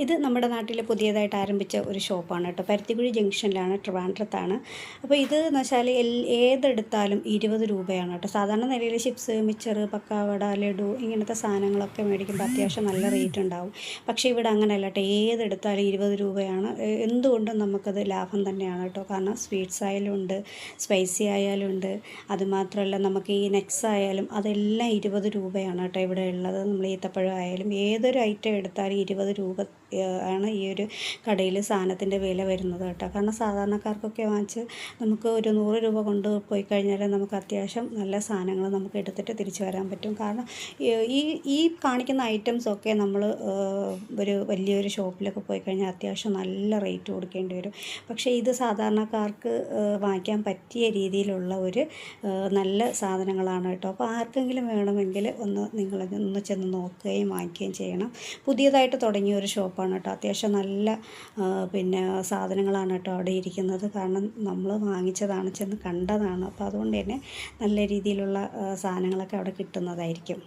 ഇത് നമ്മുടെ നാട്ടിൽ പുതിയതായിട്ട് ആരംഭിച്ച ഒരു ഷോപ്പാണ് കേട്ടോ. പരുത്തിക്കുഴി ജംഗ്ഷനിലാണ്, ട്രിവാൻഡ്രത്താണ്. അപ്പോൾ ഇത് എന്ന് വെച്ചാൽ ഏതെടുത്താലും 20 രൂപയാണ് കേട്ടോ. സാധാരണ നിലയിൽ ചിപ്സ്, മിച്ചർ, പക്കാവട, ലഡു ഇങ്ങനത്തെ സാധനങ്ങളൊക്കെ മേടിക്കുമ്പോൾ അത്യാവശ്യം നല്ല റേറ്റ് ഉണ്ടാവും. പക്ഷേ ഇവിടെ അങ്ങനെയല്ല കേട്ടോ, ഏതെടുത്താലും 20 രൂപയാണ്. എന്തുകൊണ്ടും നമുക്കത് ലാഭം തന്നെയാണ് കേട്ടോ. കാരണം സ്വീറ്റ്സ് ആയാലും ഉണ്ട്, സ്പൈസി ആയാലും ഉണ്ട്, അതുമാത്രമല്ല നമുക്ക് ഈ നെക്സ് ആയാലും അതെല്ലാം 20 രൂപയാണ് കേട്ടോ ഇവിടെ ഉള്ളത്. നമ്മൾ ഈത്തപ്പഴം ആയാലും ഏതൊരു ഐറ്റം എടുത്താലും 20 രൂപ ആണ് ഈ ഒരു കടയിൽ സാധനത്തിൻ്റെ വില വരുന്നത് കേട്ടോ. കാരണം സാധാരണക്കാർക്കൊക്കെ വാങ്ങിച്ച് നമുക്ക് ഒരു 100 രൂപ കൊണ്ട് പോയി കഴിഞ്ഞാൽ നമുക്ക് അത്യാവശ്യം നല്ല സാധനങ്ങൾ നമുക്ക് എടുത്തിട്ട് തിരിച്ചു വരാൻ പറ്റും. കാരണം ഈ കാണിക്കുന്ന ഐറ്റംസൊക്കെ നമ്മൾ ഒരു വലിയൊരു ഷോപ്പിലൊക്കെ പോയി കഴിഞ്ഞാൽ അത്യാവശ്യം നല്ല റേറ്റ് കൊടുക്കേണ്ടി വരും. പക്ഷേ ഇത് സാധാരണക്കാർക്ക് വാങ്ങിക്കാൻ പറ്റിയ രീതിയിലുള്ള ഒരു നല്ല സാധനങ്ങളാണ് കേട്ടോ. അപ്പോൾ ആർക്കെങ്കിലും വേണമെങ്കിൽ നിങ്ങളൊന്ന് ചെന്ന് നോക്കുകയും വാങ്ങിക്കുകയും ചെയ്യണം. പുതിയതായിട്ട് തുടങ്ങിയ ഒരു ഷോപ്പാണ് കേട്ടോ. അത്യാവശ്യം നല്ല സാധനങ്ങളാണ് കേട്ടോ അവിടെ ഇരിക്കുന്നത്. കാരണം നമ്മൾ വാങ്ങിച്ചതാണ്, ചെന്ന് കണ്ടതാണ്. അപ്പോൾ അതുകൊണ്ട് തന്നെ നല്ല രീതിയിലുള്ള സാധനങ്ങളൊക്കെ അവിടെ കിട്ടുന്നതായിരിക്കും.